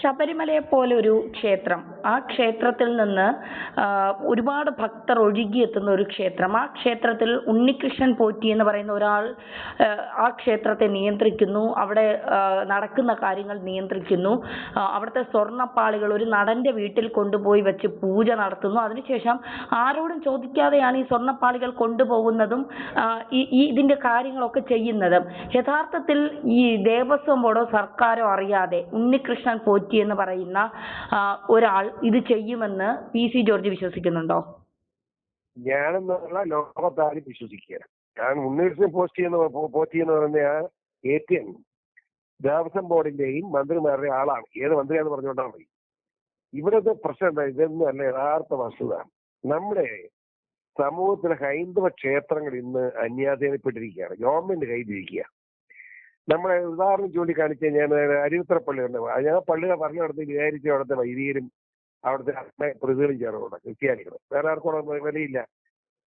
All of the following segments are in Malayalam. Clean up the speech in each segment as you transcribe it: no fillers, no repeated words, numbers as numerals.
ശബരിമലയെ പോലെ ഒരു ക്ഷേത്രം, ആ ക്ഷേത്രത്തിൽ നിന്ന് ഒരുപാട് ഭക്തർ ഒഴുകിയെത്തുന്ന ഒരു ക്ഷേത്രം, ആ ക്ഷേത്രത്തിൽ ഉണ്ണികൃഷ്ണൻ പോറ്റി എന്ന് പറയുന്ന ഒരാൾ ആ ക്ഷേത്രത്തെ നിയന്ത്രിക്കുന്നു, അവിടെ നടക്കുന്ന കാര്യങ്ങൾ നിയന്ത്രിക്കുന്നു. അവിടുത്തെ സ്വർണ്ണപ്പാളികൾ ഒരു നടന്റെ വീട്ടിൽ കൊണ്ടുപോയി വെച്ച് പൂജ നടത്തുന്നു. അതിനുശേഷം ആരോടും ചോദിക്കാതെയാണ് ഈ സ്വർണ്ണപ്പാളികൾ കൊണ്ടുപോകുന്നതും ഇതിന്റെ കാര്യങ്ങളൊക്കെ ചെയ്യുന്നതും. യഥാർത്ഥത്തിൽ ഈ ദേവസ്വം ബോർഡോ സർക്കാരോ അറിയാതെ ഉണ്ണികൃഷ്ണൻ പോറ്റി എന്ന് പറയുന്ന ഒരാൾ ഇത് ചെയ്യുമെന്ന് PC ജോർജ് വിശ്വസിക്കുന്നുണ്ടോ? ഞാനെന്നുള്ള ലോകത്താരും വിശ്വസിക്കുക. കാരണം ഉണ്ണികൃഷ്ണൻ പോറ്റി എന്ന് പറയുന്ന ATM ദേവസ്വം ബോർഡിന്റെയും മന്ത്രിമാരുടെയും ആളാണ്. ഏത് മന്ത്രിയാന്ന് പറഞ്ഞുകൊണ്ടാണ് മതി. ഇവിടുത്തെ പ്രശ്നം എന്താ? ഇതൊന്നും അല്ല യഥാർത്ഥ വസ്തുത. നമ്മുടെ സമൂഹത്തിലെ ഹൈന്ദവ ക്ഷേത്രങ്ങൾ ഇന്ന് അന്യാധീനപ്പെട്ടിരിക്കുകയാണ്, ഗവൺമെന്റ് കയ്യിലിരിക്കുക. നമ്മളെ ഉദാഹരണം ചൂണ്ടിക്കാണിച്ച് ഞാൻ അരുവിത്ര പള്ളി ഉണ്ട്. ഞാൻ പള്ളിയുടെ ഭരണം നടത്തി വിചാരിച്ച അവിടുത്തെ വൈദികരും അവിടുത്തെ പ്രതികളും ചേർന്നുണ്ട്, ക്രിസ്ത്യാനികൾ. വേറെ ആർക്കും വിലയില്ല.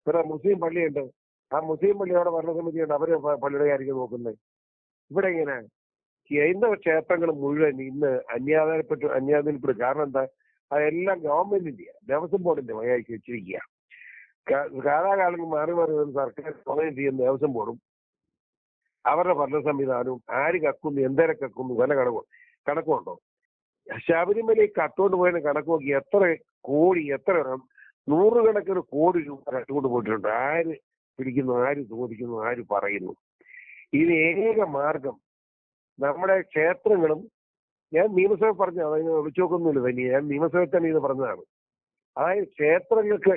വേറെ മുസ്ലിം പള്ളിയുണ്ട്, ആ മുസ്ലിം പള്ളിയോടെ ഭരണസമിതിയുണ്ട്, അവര് പള്ളിയുടെ കാര്യങ്ങൾ നോക്കുന്നത്. ഇവിടെ ഇങ്ങനെ ഹൈന്ദവ ക്ഷേത്രങ്ങൾ മുഴുവൻ ഇന്ന് അന്യാധീനപ്പെടും. കാരണം എന്താ? അതെല്ലാം ഗവൺമെന്റിന്റെ ദേവസ്വം ബോർഡിന്റെ വകയാക്കി വെച്ചിരിക്കുക. കാലാകാലങ്ങൾ മാറി മാറി വരുന്ന സർക്കാർ സ്വാധീനം ചെയ്യുന്ന ദേവസ്വം ബോർഡും അവരുടെ ഭരണ സംവിധാനവും ആര് കക്കുന്നു, എന്തേരെ കക്കുന്നു, വില കണക്കുണ്ടോ? ശബരിമലയിൽ കട്ടുകൊണ്ട് പോയതിന് കണക്ക് നോക്കി എത്ര കോടി, എത്ര നൂറുകണക്കിന് കോടി രൂപ കട്ടുകൊണ്ട് പോയിട്ടുണ്ട്. ആര് പിടിക്കുന്നു, ആര് ചോദിക്കുന്നു, ആര് പറയുന്നു? ഇത് ഏക മാർഗം നമ്മുടെ ക്ഷേത്രങ്ങളും, ഞാൻ നിയമസഭ പറഞ്ഞു, അതായത് വിളിച്ചു നോക്കുന്നില്ല തന്നെ, ഞാൻ നിയമസഭയിൽ തന്നെ ഇത് പറഞ്ഞതാണ്. അതായത് ക്ഷേത്രങ്ങൾക്ക്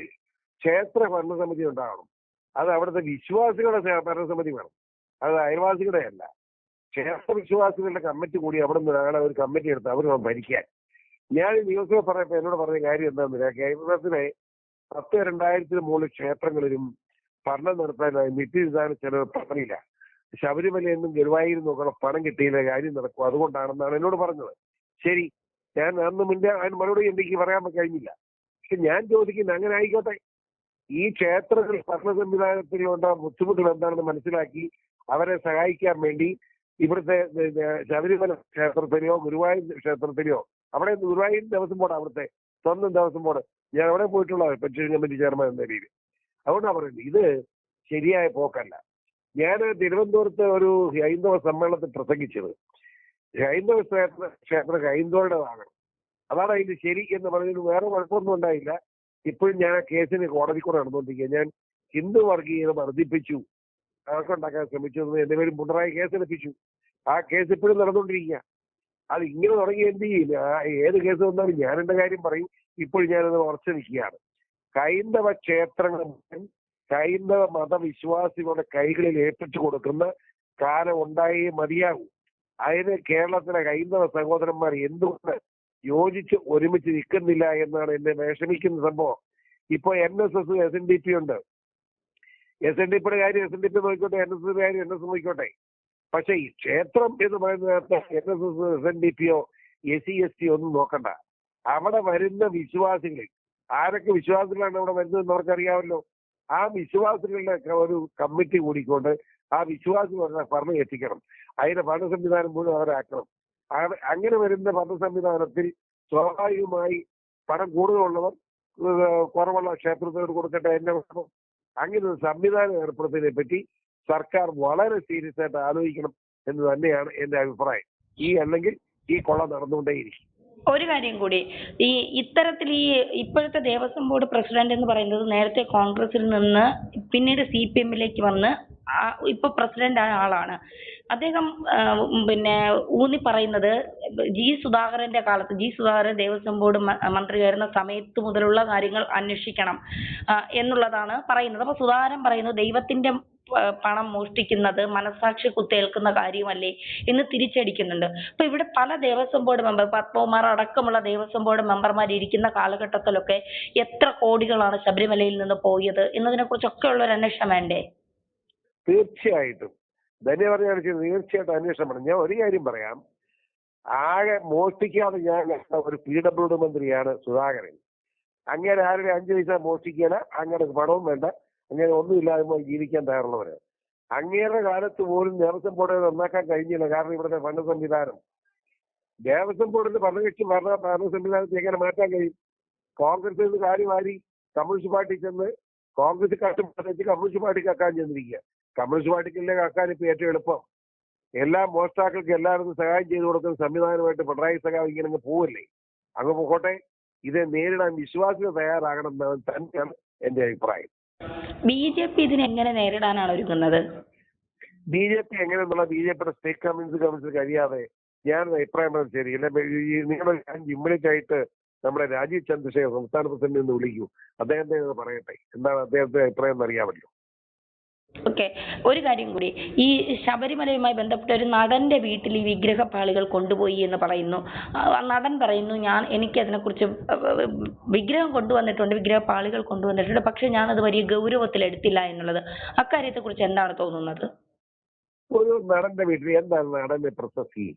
ക്ഷേത്ര ഭരണസമിതി ഉണ്ടാകണം. അത് അവിടുത്തെ വിശ്വാസികളുടെ ഭരണസമിതി വേണം, അത് അയൽവാസികളുടെ അല്ല. ക്ഷേത്ര വിശ്വാസികളുടെ കമ്മിറ്റി കൂടി അവിടെ നിന്നാണ് ഒരു കമ്മിറ്റി എടുത്ത് അവർ ഭരിക്കാൻ. ഞാൻ നിയമസഭ പറഞ്ഞപ്പോൾ എന്നോട് പറഞ്ഞ കാര്യം എന്താണെന്നില്ല, കേരളത്തിലെ 2000 ക്ഷേത്രങ്ങളിലും ഭരണം നടത്താനായി നിത്യനിദാന ചെലവ് പറഞ്ഞില്ല. ശബരിമലയെന്നും ഗുരുവായൂരും നോക്കണം, പണം കിട്ടിയില്ല, കാര്യം നടക്കും, അതുകൊണ്ടാണെന്നാണ് എന്നോട് പറഞ്ഞത്. ശരി, ഞാൻ അന്ന് മുന്നേ അതിന് മറുപടി എനിക്ക് പറയാൻ കഴിഞ്ഞില്ല. പക്ഷെ ഞാൻ ചോദിക്കുന്നത്, അങ്ങനെ ആയിക്കോട്ടെ. ഈ ക്ഷേത്രങ്ങൾ ഭരണ സംവിധാനത്തിലുള്ള ബുദ്ധിമുട്ടുകൾ എന്താണെന്ന് മനസ്സിലാക്കി അവരെ സഹായിക്കാൻ വേണ്ടി ഇവിടുത്തെ ശബരിമല ക്ഷേത്രത്തിലെയോ ഗുരുവായൂർ ക്ഷേത്രത്തിലെയോ, അവിടെ ഗുരുവായൂർ ദേവസ്വം ബോർഡ്, അവിടുത്തെ സ്വന്തം ദേവസ്വം ബോർഡ്, ഞാൻ അവിടെ പോയിട്ടുള്ള പെൻഷൻ കമ്മിറ്റി ചെയർമാൻ എന്ന രീതിയിൽ. അതുകൊണ്ടാണ് പറയുന്നത് ഇത് ശരിയായ പോക്കല്ല. ഞാൻ തിരുവനന്തപുരത്ത് ഒരു ഹൈന്ദവ സമ്മേളനത്തിൽ പ്രസംഗിച്ചത്, ഹൈന്ദവ ക്ഷേത്രം ഹൈന്ദവരുടേതാണ്, അതാണ് അതിന്റെ ശരി എന്ന് പറഞ്ഞതിന് വേറെ കുഴപ്പമൊന്നും ഉണ്ടായില്ല. ഇപ്പോഴും ഞാൻ ആ കേസിന് കോടതി കൂടെ നടന്നുകൊണ്ടിരിക്കുക. ഞാൻ ഹിന്ദു വർഗീയത വർദ്ധിപ്പിച്ചു, ഉണ്ടാക്കാൻ ശ്രമിച്ചു എന്ന് എന്റെ പേരും പിണറായി കേസെടുപ്പിച്ചു. ആ കേസ് ഇപ്പോഴും നടന്നുകൊണ്ടിരിക്കുക. അത് ഇങ്ങനെ തുടങ്ങി എന്ത് ചെയ്യും? ഏത് കേസ് വന്നാലും ഞാൻ എന്റെ കാര്യം പറയും. ഇപ്പോഴും ഞാനത് ഉറച്ചു നിൽക്കുകയാണ്. ഹൈന്ദവ ക്ഷേത്രങ്ങൾ ഹൈന്ദവ മതവിശ്വാസികളുടെ കൈകളിൽ ഏൽപ്പിച്ചു കൊടുക്കുന്ന കാലം ഉണ്ടായേ മതിയാകൂ. അതിന് കേരളത്തിലെ ഹൈന്ദവ സഹോദരന്മാർ എന്തുകൊണ്ട് യോജിച്ച് ഒരുമിച്ച് നിൽക്കുന്നില്ല എന്നാണ് എന്നെ വിഷമിക്കുന്ന സംഭവം. ഇപ്പൊ NSS SNDP ഉണ്ട്. SNDPയുടെ കാര്യം SNDP നോക്കിക്കോട്ടെ, NSS കാര്യം NSS നോക്കിക്കോട്ടെ. പക്ഷെ ഈ ക്ഷേത്രം എന്ന് പറയുന്നതിനകത്ത് NSS SNDPയോ SC ST ഒന്നും നോക്കണ്ട. അവിടെ വരുന്ന വിശ്വാസികളിൽ ആരൊക്കെ വിശ്വാസികളാണ് അവിടെ വരുന്നതെന്ന് അവർക്കറിയാമല്ലോ. ആ വിശ്വാസികളുടെ ഒരു കമ്മിറ്റി കൂടിക്കൊണ്ട് ആ വിശ്വാസികളുടെ ഭരണം എത്തിക്കണം. അതിന്റെ ഭരണ സംവിധാനം മുഴുവൻ അവരാക്കണം. അങ്ങനെ വരുന്ന ഭരണ സംവിധാനത്തിൽ സ്വാഭാവികമായി പണം കൂടുതലുള്ളവർ കുറവുള്ള ക്ഷേത്രത്തോട് കൊടുക്കട്ടെ, എന്നെ വേണം. അങ്ങനെ ഒരു സംവിധാനം ഏർപ്പെടുത്തുന്നതിനെ പറ്റി സർക്കാർ വളരെ സീരിയസ് ആയിട്ട് ആലോചിക്കണം എന്ന് തന്നെയാണ് എന്റെ അഭിപ്രായം. അല്ലെങ്കിൽ ഈ കൊള്ള നടന്നുകൊണ്ടേയിരിക്കും. ഒരു കാര്യം കൂടി, ഇത്തരത്തിൽ ഇപ്പോഴത്തെ ദേവസ്വം ബോർഡ് പ്രസിഡന്റ് എന്ന് പറയുന്നത് നേരത്തെ കോൺഗ്രസിൽ നിന്ന് പിന്നീട് CPM-ലേക്ക് വന്ന് ഇപ്പൊ പ്രസിഡന്റ് ആയ ആളാണ്. അദ്ദേഹം ഊന്നി പറയുന്നത് സുധാകരന്റെ കാലത്ത്, സുധാകരൻ ദേവസ്വം ബോർഡ് മന്ത്രിയായിരുന്ന സമയത്ത് മുതലുള്ള കാര്യങ്ങൾ അന്വേഷിക്കണം എന്നുള്ളതാണ് പറയുന്നത്. അപ്പൊ സുധാകരൻ പറയുന്നത് ദൈവത്തിന്റെ പണം മോഷ്ടിക്കുന്നത് മനസാക്ഷി കുത്തേൽക്കുന്ന കാര്യമല്ലേ എന്ന് തിരിച്ചടിക്കുന്നുണ്ട്. അപ്പൊ ഇവിടെ പല ദേവസ്വം ബോർഡ് മെമ്പർ, പത്മകുമാർ അടക്കമുള്ള ദേവസ്വം ബോർഡ് മെമ്പർമാർ ഇരിക്കുന്ന കാലഘട്ടത്തിലൊക്കെ എത്ര കോടികളാണ് ശബരിമലയിൽ നിന്ന് പോയത് എന്നതിനെ കുറിച്ചൊക്കെ ഉള്ള ഒരു അന്വേഷണം വേണ്ടേ? തീർച്ചയായിട്ടും ധന്യ പറഞ്ഞാൽ തീർച്ചയായിട്ടും അന്വേഷണം വേണം. ഞാൻ ഒരു കാര്യം പറയാം, ആകെ മോഷ്ടിക്കാതെ ഞാൻ ഒരു PWD മന്ത്രിയാണ് സുധാകരൻ. അങ്ങനെ ആരുടെ 5 പൈസ മോഷ്ടിക്കാന, അങ്ങനെ പണവും വേണ്ട, അങ്ങനെ ഒന്നുമില്ലാതെ ജീവിക്കാൻ തയ്യാറുള്ളവര്. അങ്ങേരുടെ കാലത്ത് പോലും ദേവസ്വം ബോർഡ് നന്നാക്കാൻ കഴിഞ്ഞില്ല. കാരണം ഇവിടുത്തെ ഭരണ സംവിധാനം ദേവസ്വം ബോർഡിന്റെ ഭരണകക്ഷി ഭരണ സംവിധാനത്തെ എങ്ങനെ മാറ്റാൻ കഴിയും? കോൺഗ്രസ് നിന്ന് കാര്യം വാരി കമ്മ്യൂണിസ്റ്റ് പാർട്ടി ചെന്ന് കോൺഗ്രസ് കട്ടുപിടിച്ച് കമ്മ്യൂണിസ്റ്റ് പാർട്ടിക്ക് ആക്കാൻ ചെന്നിരിക്കുക. കമ്മ്യൂണിസ്റ്റ് പാർട്ടിക്കല്ലേ ആക്കാൻ ഇപ്പൊ ഏറ്റവും എളുപ്പം. എല്ലാ മോഷ്ടാക്കൾക്ക് എല്ലാവർക്കും സഹായം ചെയ്തു കൊടുക്കുന്ന സംവിധാനമായിട്ട് പിണറായി സഖാവ് ഇങ്ങനെ അങ്ങ് പോവല്ലേ? അങ്ങ് പോകട്ടെ. ഇത് നേരിടാൻ വിശ്വാസികൾ തയ്യാറാകണം എന്നാണ് തന്നെയാണ് എന്റെ അഭിപ്രായം. BJP ഇതിനെ എങ്ങനെ നേരിടാനാണ് ഒരുങ്ങുന്നത്? BJP എങ്ങനെയെന്നുള്ള BJPയുടെ സ്റ്റേറ്റ് കമ്മിറ്റി കഴിയാതെ ഞാനൊരു അഭിപ്രായം പറഞ്ഞത് ശരിയല്ല. നിങ്ങൾ ഇമ്മീഡിയറ്റ് ആയിട്ട് നമ്മുടെ രാജീവ് ചന്ദ്രശേഖർ സംസ്ഥാന പ്രസിഡന്റ് എന്ന് വിളിക്കൂ. അദ്ദേഹത്തെ പറയട്ടെ എന്താണ് അദ്ദേഹത്തിന്റെ അഭിപ്രായം എന്ന് അറിയാമല്ലോ. ഓക്കെ, ഒരു കാര്യം കൂടി. ഈ ശബരിമലയുമായി ബന്ധപ്പെട്ട ഒരു നടന്റെ വീട്ടിൽ ഈ വിഗ്രഹപ്പാളികൾ കൊണ്ടുപോയി എന്ന് പറയുന്നു. നടൻ പറയുന്നു, എനിക്ക് അതിനെക്കുറിച്ച് വിഗ്രഹം കൊണ്ടുവന്നിട്ടുണ്ട്, വിഗ്രഹപ്പാളികൾ കൊണ്ടുവന്നിട്ടുണ്ട്, പക്ഷെ ഞാനത് വലിയ ഗൗരവത്തിൽ എടുത്തില്ല എന്നുള്ളത്. അക്കാര്യത്തെക്കുറിച്ച് എന്താണ് തോന്നുന്നത്? ഒരു നടന്റെ വീട്ടിൽ എന്താണ് നടന്റെ പ്രസക്തി?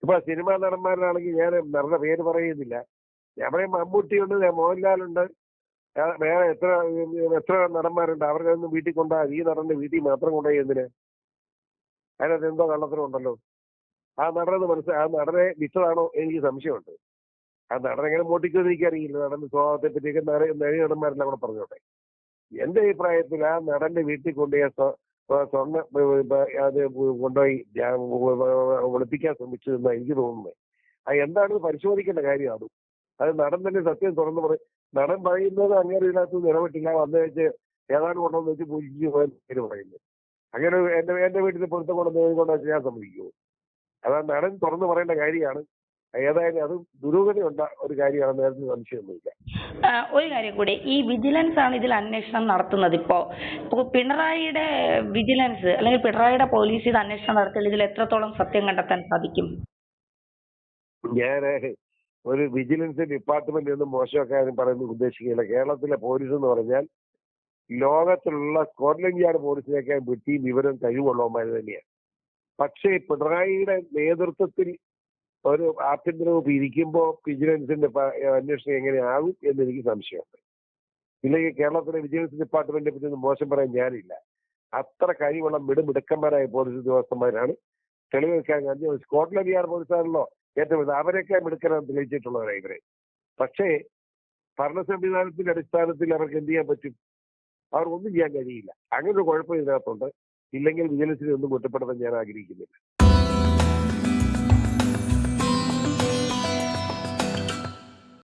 ഇപ്പൊ സിനിമാ നടന്മാരാണെങ്കിൽ ഞാൻ നടന്റെ പേര് പറയുന്നില്ല. ഞാൻ പറയും മമ്മൂട്ടിയുണ്ട്, മോഹൻലാലുണ്ട്, വേറെ എത്ര നടന്മാരുണ്ട്. അവരുടെ ഒന്നും വീട്ടിൽ കൊണ്ടുപോയി ഈ നടന്റെ വീട്ടിൽ മാത്രം കൊണ്ടുപോയി എന്തിന്? അതിനകത്ത് എന്തോ കള്ളത്തരം ഉണ്ടല്ലോ. ആ നടനെ വിറ്റതാണോ എനിക്ക് സംശയമുണ്ട്. ആ നടനെങ്ങനെ മോട്ടിക്കുമെന്ന് എനിക്കറിയില്ല. നടന്റെ സ്വഭാവത്തെ പറ്റിയൊക്കെ നടി നടന്മാരെല്ലാം കൂടെ പറഞ്ഞോട്ടെ. എന്റെ അഭിപ്രായത്തിൽ ആ നടന്റെ വീട്ടിൽ കൊണ്ടുപോയ സ്വർണ്ണ അത് കൊണ്ടുപോയി ഒളിപ്പിക്കാൻ ശ്രമിച്ചു എന്നാണ് എനിക്ക് തോന്നുന്നത്. അത് എന്താണെന്ന് പരിശോധിക്കേണ്ട കാര്യം അതും. അത് നടൻ തന്നെ സത്യം തുറന്നു പറയും. നടൻ പറയുന്നത് അങ്ങനെ ഇതിനകത്ത് നിലവിട്ടില്ല, വന്നു വെച്ച് ഏതാണ്ട് കൊണ്ടുവന്ന് വെച്ച് പൂജിച്ച് പോയെന്ന് പേര് പറയുന്നത്. അങ്ങനെ എന്റെ വീട്ടിൽ പൊരുത്തം കൊണ്ടുവന്ന് ഞാൻ സമ്മതിക്കുമോ? അതാ നടൻ തുറന്നു പറയേണ്ട കാര്യമാണ്. ഏതായാലും അത് ദുരൂഹതയുണ്ട ഒരു കാര്യമാണെന്ന് നേരത്തെ സംശയമൊന്നുമില്ല. ഒരു കാര്യം കൂടി, ഈ വിജിലൻസ് ആണ് ഇതിൽ അന്വേഷണം നടത്തുന്നത്. ഇപ്പോ പിണറായിയുടെ വിജിലൻസ് അല്ലെങ്കിൽ പിണറായിയുടെ പോലീസ് ഇത് അന്വേഷണം നടത്തിയാൽ ഇതിൽ എത്രത്തോളം സത്യം കണ്ടെത്താൻ സാധിക്കും? ഞാൻ ഒരു വിജിലൻസ് ഡിപ്പാർട്ട്മെന്റ് ഒന്നും മോശമാക്കാനും പറയുന്നത് ഉദ്ദേശിക്കുകയില്ല. കേരളത്തിലെ പോലീസ് എന്ന് പറഞ്ഞാൽ ലോകത്തിലുള്ള സ്കോട്ട്ലൻഡ് യാർഡ് പോലീസിനേക്കാൾ വൃത്തിയും വിവരം കഴിവുള്ളവന്മാർ തന്നെയാണ്. പക്ഷേ പിണറായിയുടെ നേതൃത്വത്തിൽ ഒരു ആഭ്യന്തര വകുപ്പ് ഇരിക്കുമ്പോൾ വിജിലൻസിന്റെ അന്വേഷണം എങ്ങനെയാകും എന്നെനിക്ക് സംശയമുണ്ട്. ഇല്ലെങ്കിൽ കേരളത്തിലെ വിജിലൻസ് ഡിപ്പാർട്ട്മെന്റിനെ പറ്റി ഒന്നും മോശം പറയാൻ ഞാനില്ല. അത്ര കഴിവുള്ള മിടുക്കന്മാരായ പോലീസ് ഉദ്യോഗസ്ഥന്മാരാണ്. തെളിവെടുക്കാൻ സ്കോട്ട്ലൻഡ് യാർഡ് പോലീസാണല്ലോ ഏറ്റവും അവരെയൊക്കെ മിടുക്കനാണ് തെളിയിച്ചിട്ടുള്ളവരാണ് ഇവരെ. പക്ഷേ ഭരണ സംവിധാനത്തിന്റെ അടിസ്ഥാനത്തിൽ അവർക്ക് എന്ത് ചെയ്യാൻ പറ്റും? അവർക്കൊന്നും ചെയ്യാൻ കഴിയില്ല. അങ്ങനെ ഒരു കുഴപ്പം ഇതിനകത്തുണ്ട്. ഇല്ലെങ്കിൽ വിജിലൻസിനെ ഒന്നും കുറ്റപ്പെടുത്താൻ ഞാൻ ആഗ്രഹിക്കുന്നില്ല.